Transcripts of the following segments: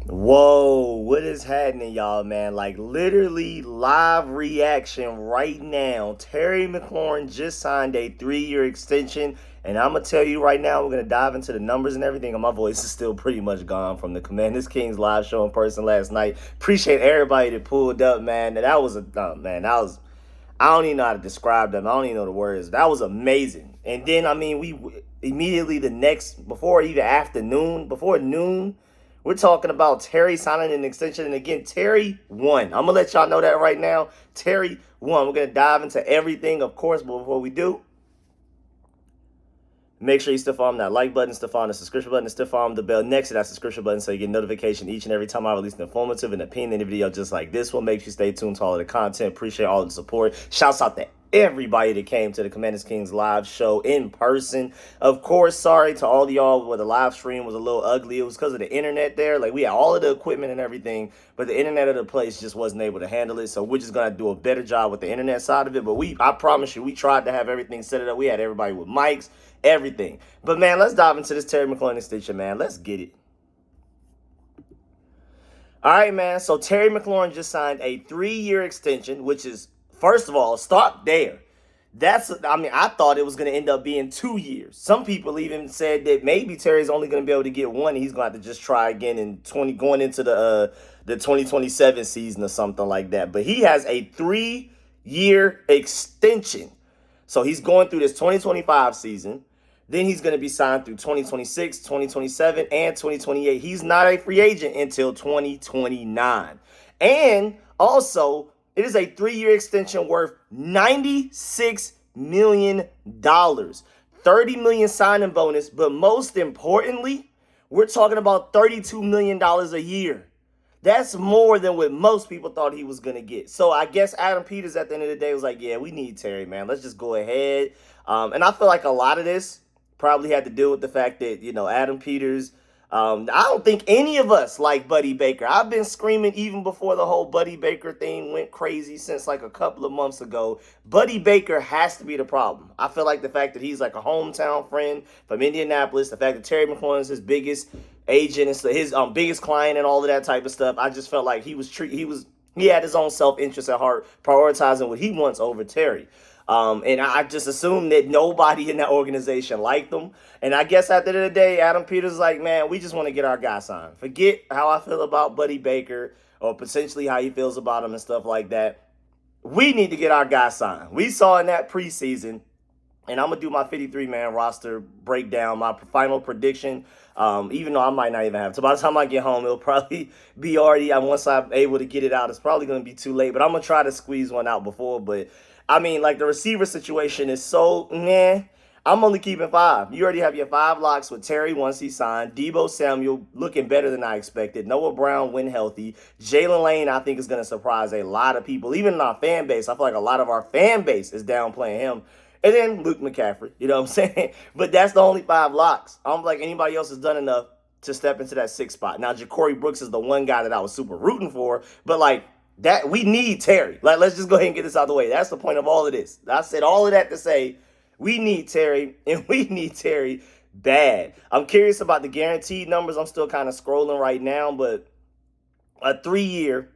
Whoa, what is happening, y'all, man? Like, literally live reaction right now. Terry McLaurin just signed a 3-year extension. And I'm going to tell you right now, we're going to dive into the numbers and everything. And my voice is still pretty much gone from the Commanders Kings live show in person last night. Appreciate everybody that pulled up, man. That was man, that was, I don't even know how to describe them. I don't even know the words. That was amazing. And then, I mean, we immediately the next, before noon, we're talking about Terry signing an extension. And again, Terry won. I'm going to let y'all know that right now. Terry won. We're going to dive into everything, of course, but before we do, make sure you still follow that like button, still follow the subscription button, and still follow the bell next to that subscription button so you get notification each and every time I release an informative and opinion video just like this one. Make sure you stay tuned to all of the content. Appreciate all the support. Shouts out to everybody that came to the Commanders Kings live show in person. Of course, sorry to all of y'all where the live stream was a little ugly. It was because of the internet there. Like, we had all of the equipment and everything, but the internet of the place just wasn't able to handle it. So we're just going to do a better job with the internet side of it. But I promise you, we tried to have everything set it up. We had everybody with mics, everything. But, man, let's dive into this Terry McLaurin extension, man. Let's get it. All right, man. So Terry McLaurin just signed a 3-year extension, which is, first of all, stop there. I thought it was going to end up being 2 years. Some people even said that maybe Terry's only going to be able to get one. And he's going to have to just try again going into the 2027 season or something like that. But he has a 3-year extension. So he's going through this 2025 season. Then he's going to be signed through 2026, 2027, and 2028. He's not a free agent until 2029. And also, it is a 3-year extension worth $96 million. $30 million signing bonus, but most importantly, we're talking about $32 million a year. That's more than what most people thought he was going to get. So I guess Adam Peters at the end of the day was like, yeah, we need Terry, man. Let's just go ahead. And I feel like a lot of this probably had to do with the fact that, Adam Peters, I don't think any of us like Buddy Baker. I've been screaming even before the whole Buddy Baker thing went crazy since like a couple of months ago. Buddy Baker has to be the problem. I feel like the fact that he's like a hometown friend from Indianapolis, the fact that Terry McLaurin is his biggest agent and his biggest client and all of that type of stuff, I just felt like he had his own self-interest at heart, prioritizing what he wants over Terry. And I just assumed that nobody in that organization liked them. And I guess at the end of the day, Adam Peters is like, man, we just want to get our guy signed. Forget how I feel about Buddy Baker or potentially how he feels about him and stuff like that. We need to get our guy signed. We saw in that preseason, and I'm going to do my 53-man roster breakdown, my final prediction, even though I might not even have to. By the time I get home, it'll probably be already, once I'm able to get it out, it's probably going to be too late. But I'm going to try to squeeze one out before. But I mean, like, the receiver situation is so, I'm only keeping 5. You already have your 5 locks with Terry once he signed. Deebo Samuel looking better than I expected. Noah Brown when healthy. Jalen Lane, I think, is going to surprise a lot of people. Even in our fan base, I feel like a lot of our fan base is downplaying him. And then Luke McCaffrey, you know what I'm saying? But that's the only 5 locks. I don't feel like anybody else has done enough to step into that 6th spot. Now, Ja'Cory Brooks is the one guy that I was super rooting for. But, like, that we need Terry. Like, let's just go ahead and get this out of the way. That's the point of all of this. I said all of that to say we need Terry, and we need Terry bad. I'm curious about the guaranteed numbers. I'm still kind of scrolling right now, but a 3-year,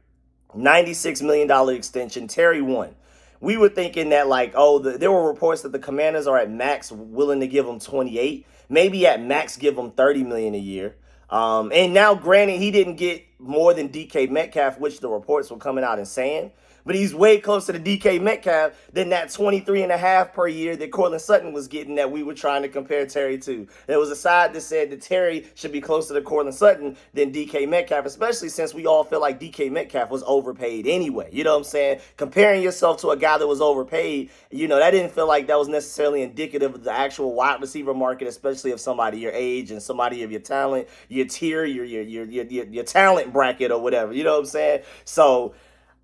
$96 million extension. Terry won. We were thinking that, like, there were reports that the Commanders are at max willing to give him 28. Maybe at max give him $30 million a year. And now, granted, he didn't get more than DK Metcalf, which the reports were coming out and saying. But he's way closer to DK Metcalf than that 23.5 per year that Courtland Sutton was getting that we were trying to compare Terry to. There was a side that said that Terry should be closer to Courtland Sutton than DK Metcalf, especially since we all feel like DK Metcalf was overpaid anyway. You know what I'm saying? Comparing yourself to a guy that was overpaid, that didn't feel like that was necessarily indicative of the actual wide receiver market, especially of somebody your age and somebody of your talent, your tier, your talent bracket or whatever. You know what I'm saying? So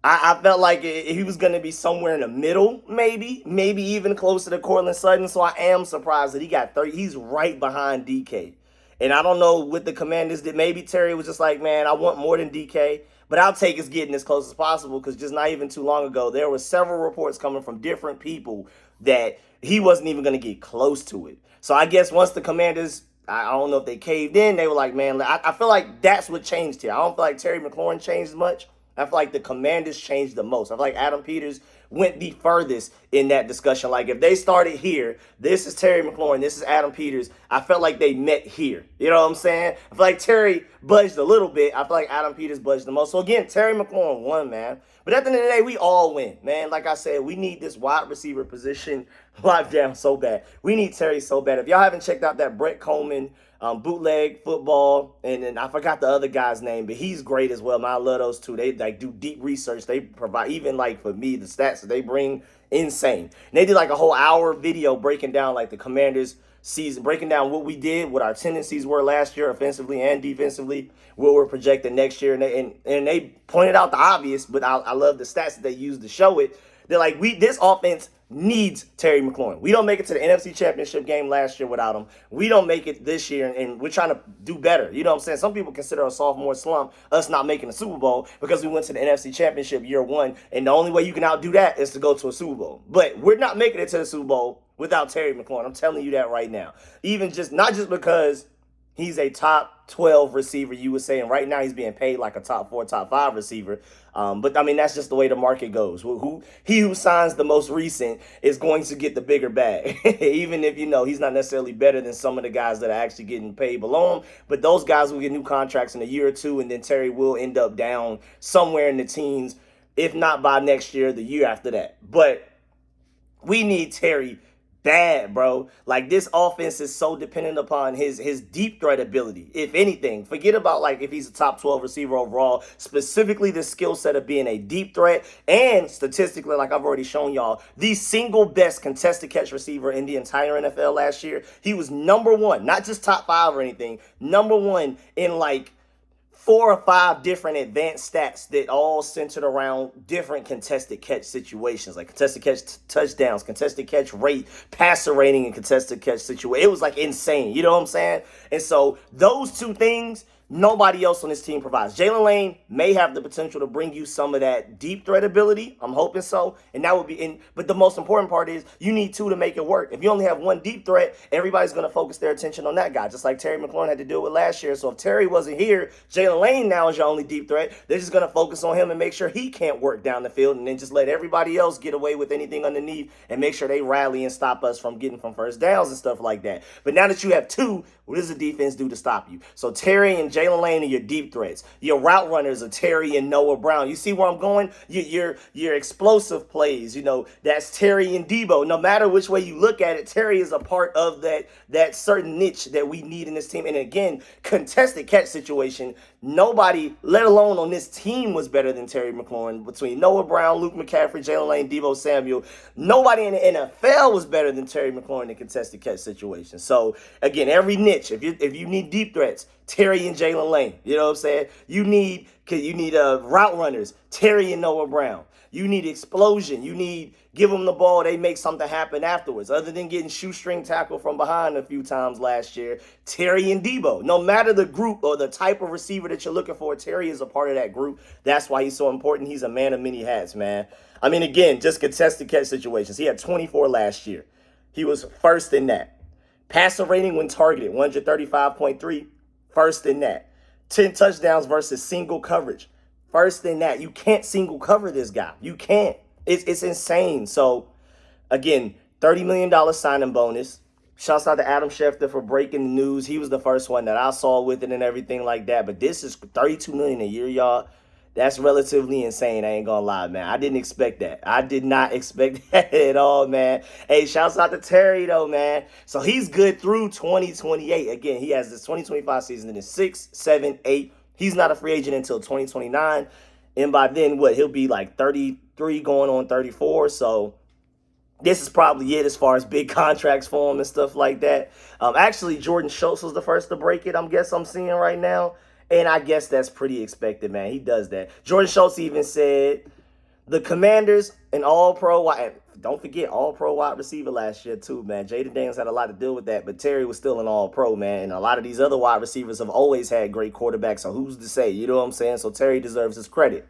I felt like he was going to be somewhere in the middle, maybe even closer to Courtland Sutton. So I am surprised that he got 30. He's right behind DK. And I don't know with the Commanders that maybe Terry was just like, man, I want more than DK, but I'll take us getting as close as possible, because just not even too long ago, there were several reports coming from different people that he wasn't even going to get close to it. So I guess once the Commanders, I don't know if they caved in. They were like, man, I feel like that's what changed here. I don't feel like Terry McLaurin changed much. I feel like the Commanders changed the most. I feel like Adam Peters went the furthest in that discussion. Like if they started here, this is Terry McLaurin, this is Adam Peters. I felt like they met here. You know what I'm saying? I feel like Terry budged a little bit. I feel like Adam Peters budged the most. So again, Terry McLaurin won, man. But at the end of the day, we all win, man. Like I said, we need this wide receiver position locked down so bad. We need Terry so bad. If y'all haven't checked out that Brett Coleman bootleg football, and then I forgot the other guy's name, but he's great as well. Man, I love those two. They like do deep research. They provide, even like for me, the stats that they bring, insane. And they did like a whole hour video breaking down like the Commanders season, breaking down what we did, what our tendencies were last year, offensively and defensively, what we're projecting next year, and they pointed out the obvious, but I love the stats that they used to show it. They're like, this offense needs Terry McLaurin. We don't make it to the NFC Championship game last year without him. We don't make it this year, and we're trying to do better. You know what I'm saying? Some people consider a sophomore slump us not making the Super Bowl because we went to the NFC Championship year one, and the only way you can outdo that is to go to a Super Bowl. But we're not making it to the Super Bowl without Terry McLaurin. I'm telling you that right now. Even just, not just because he's a top 12 receiver, you would say, and right now he's being paid like a top 4, top 5 receiver. But I mean, that's just the way the market goes. He who signs the most recent is going to get the bigger bag, even if he's not necessarily better than some of the guys that are actually getting paid below him. But those guys will get new contracts in a year or two, and then Terry will end up down somewhere in the teens, if not by next year, the year after that. But we need Terry bad, bro. Like, this offense is so dependent upon his deep threat ability. If anything, forget about like if he's a top 12 receiver overall, specifically the skill set of being a deep threat, and statistically, like I've already shown y'all, the single best contested catch receiver in the entire NFL last year. He was number one, not just top 5 or anything, number one in like 4 or 5 different advanced stats that all centered around different contested catch situations, like contested catch touchdowns, contested catch rate, passer rating, and contested catch situation. It was like insane. You know what I'm saying? And so those two things, nobody else on this team provides. Jalen Lane may have the potential to bring you some of that deep threat ability. I'm hoping so. And that would be but the most important part is you need 2 to make it work. If you only have 1 deep threat, everybody's going to focus their attention on that guy, just like Terry McLaurin had to do it last year. So if Terry wasn't here, Jalen Lane now is your only deep threat. They're just going to focus on him and make sure he can't work down the field, and then just let everybody else get away with anything underneath and make sure they rally and stop us from getting from first downs and stuff like that. But now that you have 2, what does the defense do to stop you? So Terry and Jalen Lane are your deep threats. Your route runners are Terry and Noah Brown. You see where I'm going? Your explosive plays, that's Terry and Debo. No matter which way you look at it, Terry is a part of that certain niche that we need in this team. And again, contested catch situation, nobody, let alone on this team, was better than Terry McLaurin. Between Noah Brown, Luke McCaffrey, Jalen Lane, Debo Samuel, nobody in the NFL was better than Terry McLaurin in contested catch situations. So again, every niche, if you need deep threats, Terry and Jalen Lane. You know what I'm saying? You need route runners, Terry and Noah Brown. You need explosion. You need give them the ball, they make something happen afterwards. Other than getting shoestring tackled from behind a few times last year, Terry and Debo. No matter the group or the type of receiver that you're looking for, Terry is a part of that group. That's why he's so important. He's a man of many hats, man. I mean, again, just contested catch situations. He had 24 last year. He was first in that. Passer rating when targeted, 135.3, first in that. 10 touchdowns versus single coverage, first in that. You can't single cover this guy. You can't. It's insane. So, again, $30 million signing bonus. Shouts out to Adam Schefter for breaking the news. He was the first one that I saw with it and everything like that. But this is $32 million a year, y'all. That's relatively insane. I ain't gonna lie, man. I didn't expect that. I did not expect that at all, man. Hey, shouts out to Terry, though, man. So he's good through 2028. Again, he has this 2025 season in 6, 7, 8. He's not a free agent until 2029. And by then, he'll be like 33 going on 34. So this is probably it as far as big contracts for him and stuff like that. Actually, Jordan Schultz was the first to break it, I'm seeing right now. And I guess that's pretty expected, man. He does that. Jordan Schultz even said the Commanders, an all-pro wide, don't forget, all-pro wide receiver last year too, man. Jaden Daniels had a lot to do with that, but Terry was still an all-pro, man. And a lot of these other wide receivers have always had great quarterbacks, so who's to say? You know what I'm saying? So Terry deserves his credit.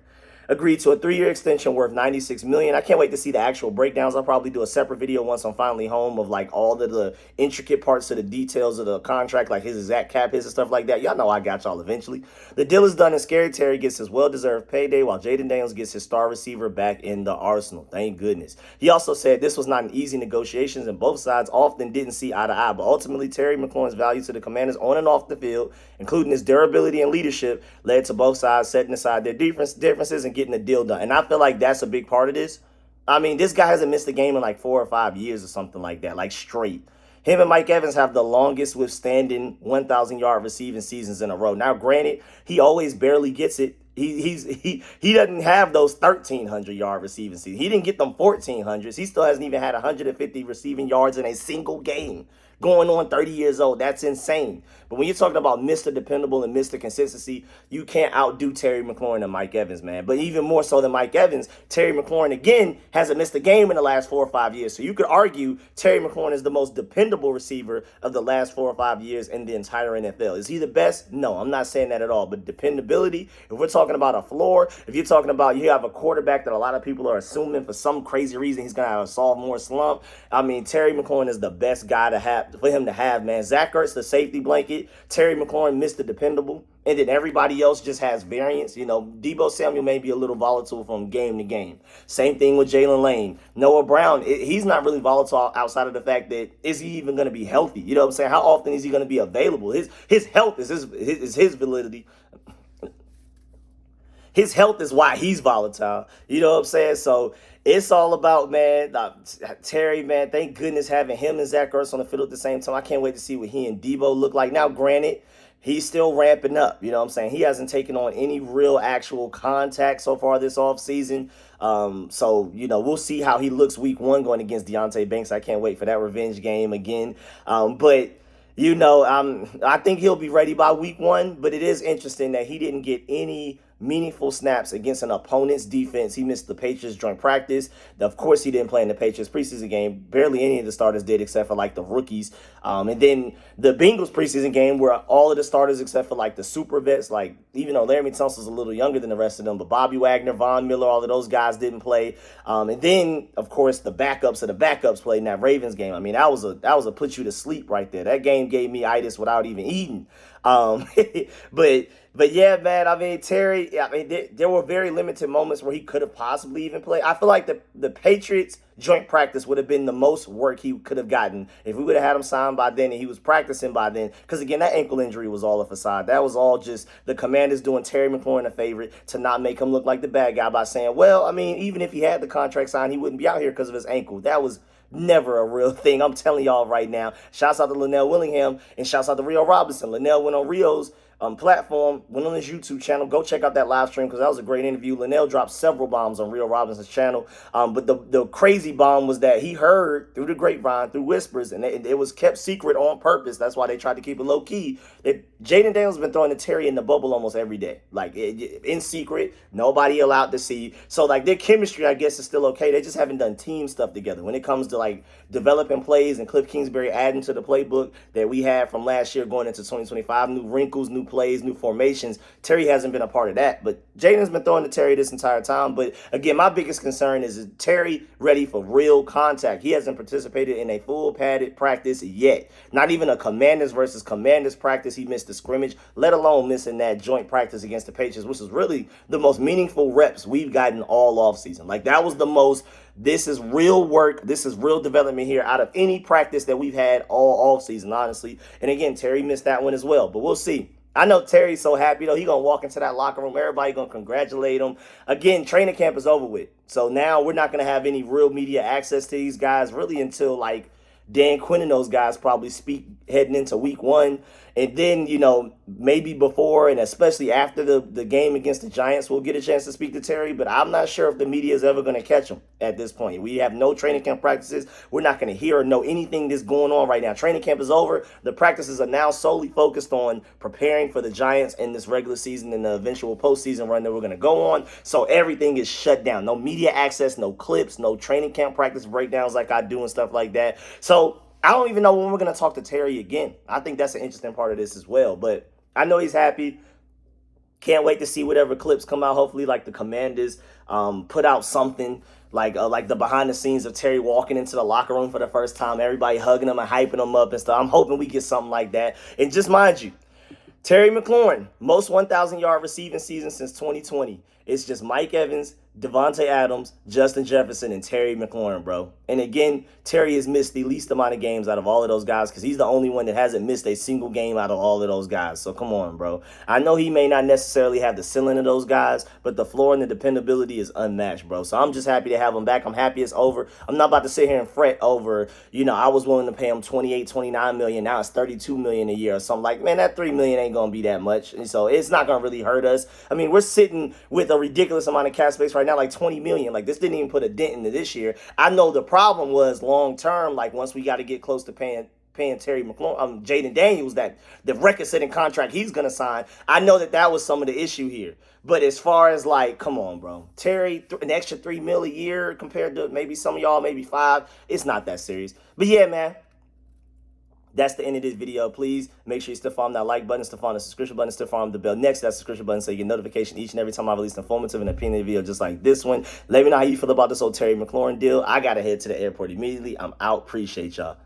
agreed to a 3-year extension worth $96 million. I can't wait to see the actual breakdowns. I'll probably do a separate video once I'm finally home of like all of the intricate parts of the details of the contract, like his exact cap hits and stuff like that. Y'all know I got y'all eventually. The deal is done, and Scary Terry gets his well-deserved payday while Jaden Daniels gets his star receiver back in the arsenal. Thank goodness. He also said this was not an easy negotiations, and both sides often didn't see eye to eye, but ultimately Terry McLaurin's value to the Commanders on and off the field, including his durability and leadership, led to both sides setting aside their differences and getting the deal done. And I feel like that's a big part of this. I mean, this guy hasn't missed a game in like 4 or 5 years or something like that, like straight. Him and Mike Evans have the longest withstanding 1,000-yard receiving seasons in a row. Now, granted, he always barely gets it. He doesn't have those 1,300-yard receiving seasons. He didn't get them 1,400s. He still hasn't even had 150 receiving yards in a single game. Going on 30 years old, that's insane. But when you're talking about Mr. Dependable and Mr. Consistency, you can't outdo Terry McLaurin and Mike Evans, man. But even more so than Mike Evans, Terry McLaurin, again, hasn't missed a game in the last 4 or 5 years. So you could argue Terry McLaurin is the most dependable receiver of the last 4 or 5 years in the entire NFL. Is he the best? No, I'm not saying that at all. But dependability, if we're talking about a floor, if you're talking about you have a quarterback that a lot of people are assuming for some crazy reason he's going to have a sophomore slump, I mean, Terry McLaurin is the best guy to have for him to have, man. Zach Ertz, the safety blanket. Terry McLaurin, Mr. Dependable. And then everybody else just has variance. You know, Deebo Samuel may be a little volatile from game to game. Same thing with Jalen Lane. Noah Brown, he's not really volatile outside of the fact that is he even going to be healthy? You know what I'm saying? How often is he going to be available? His health is his validity. His health is why he's volatile. You know what I'm saying? So it's all about, man, Terry, man, thank goodness having him and Zach Ertz on the field at the same time. I can't wait to see what he and Deebo look like. Now, granted, he's still ramping up. You know what I'm saying? He hasn't taken on any real actual contact so far this offseason. So, you know, we'll see how he looks week 1 going against Deonte Banks. I can't wait for that revenge game again. But you know, I think he'll be ready by week 1, but it is interesting that he didn't get any meaningful snaps against an opponent's defense. He missed the Patriots joint practice. Of course, he didn't play in the Patriots preseason game. Barely any of the starters did except for like the rookies. And then the Bengals preseason game where all of the starters except for like the super vets, like even though Laramie Tunsil's a little younger than the rest of them, but Bobby Wagner, Von Miller, all of those guys didn't play. And then, of course, the backups of the backups played in that Ravens game. I mean, that was a put you to sleep right there. That game gave me itis without even eating. But yeah, man, I mean, Terry, I mean, there were very limited moments where he could have possibly even played. I feel like the Patriots joint practice would have been the most work he could have gotten if we would have had him signed by then and he was practicing by then. Because, again, that ankle injury was all a facade. That was all just the Commanders doing Terry McLaurin a favor to not make him look like the bad guy by saying, well, I mean, even if he had the contract signed, he wouldn't be out here because of his ankle. That was never a real thing. I'm telling y'all right now. Shouts out to Linnell Willingham and shouts out to Rio Robinson. Linnell went on Rio's platform, went on his YouTube channel. Go check out that live stream because that was a great interview. Linnell dropped several bombs on Rio Robinson's channel. But the crazy bomb was that he heard through the grapevine, through whispers, and it was kept secret on purpose. That's why they tried to keep it low key. That Jaden Daniels has been throwing to Terry in the bubble almost every day, like in secret, nobody allowed to see. So like their chemistry, I guess, is still okay. They just haven't done team stuff together. When it comes to like developing plays and Cliff Kingsbury adding to the playbook that we had from last year going into 2025, new wrinkles, new plays, new formations, Terry hasn't been a part of that. But Jaden's been throwing to Terry this entire time. But again, my biggest concern is Terry ready for real contact? He hasn't participated in a full padded practice yet. Not even a Commanders versus Commanders practice. He missed the scrimmage, let alone missing that joint practice against the Patriots, which is really the most meaningful reps we've gotten all offseason. Like that was the most, this is real work, this is real development here out of any practice that we've had all offseason, honestly. And again, Terry missed that one as well, but we'll see. I know Terry's so happy, though. He's going to walk into that locker room. Everybody going to congratulate him. Again, training camp is over with. So now we're not going to have any real media access to these guys really until, like, Dan Quinn and those guys probably speak heading into week 1. And then, you know, maybe before and especially after the game against the Giants, we'll get a chance to speak to Terry. But I'm not sure if the media is ever going to catch him at this point. We have no training camp practices. We're not going to hear or know anything that's going on right now. Training camp is over. The practices are now solely focused on preparing for the Giants in this regular season and the eventual postseason run that we're going to go on. So everything is shut down. No media access, no clips, no training camp practice breakdowns like I do and stuff like that. So I don't even know when we're going to talk to Terry again. I think that's an interesting part of this as well. But I know he's happy. Can't wait to see whatever clips come out. Hopefully, like the Commanders put out something like the behind the scenes of Terry walking into the locker room for the first time, everybody hugging him and hyping him up and stuff. I'm hoping we get something like that. And just mind you, Terry McLaurin, most 1,000-yard receiving season since 2020. It's just Mike Evans, Devontae Adams, Justin Jefferson, and Terry McLaurin, bro. And again, Terry has missed the least amount of games out of all of those guys because he's the only one that hasn't missed a single game out of all of those guys. So come on, bro. I know he may not necessarily have the ceiling of those guys, but the floor and the dependability is unmatched, bro. So I'm just happy to have him back. I'm happy it's over. I'm not about to sit here and fret over, I was willing to pay him 28, 29 million. Now it's 32 million a year or something. Like, man, that 3 million ain't going to be that much. And so it's not going to really hurt us. I mean, we're sitting with a ridiculous amount of cap space right now, like 20 million. Like, this didn't even put a dent into this year. I know the problem was long term, like once we got to get close to paying Terry McLaurin, Jaden Daniels, that the record-setting contract he's gonna sign. I know that was some of the issue here. But as far as like, come on, bro, Terry, an extra 3 mil a year compared to maybe some of y'all, maybe 5, it's not that serious. But yeah, man. That's the end of this video. Please make sure you still follow that like button, still follow the subscription button, still follow the bell next to that subscription button so you get notification each and every time I release an informative and opinion video just like this one. Let me know how you feel about this old Terry McLaurin deal. I got to head to the airport immediately. I'm out. Appreciate y'all.